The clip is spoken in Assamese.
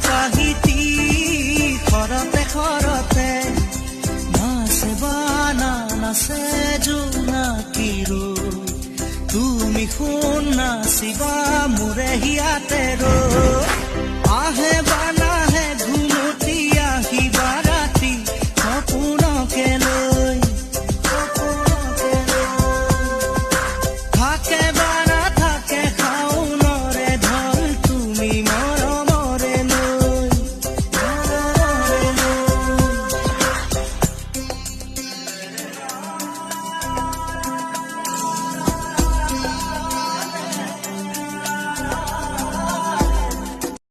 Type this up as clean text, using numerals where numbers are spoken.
পাহিতি খৰতে খৰতে নাচে বানা নাচে জোনাকী ৰৈ তুমি শুন নাচিবা মোৰে হিয়াতে ৰৈ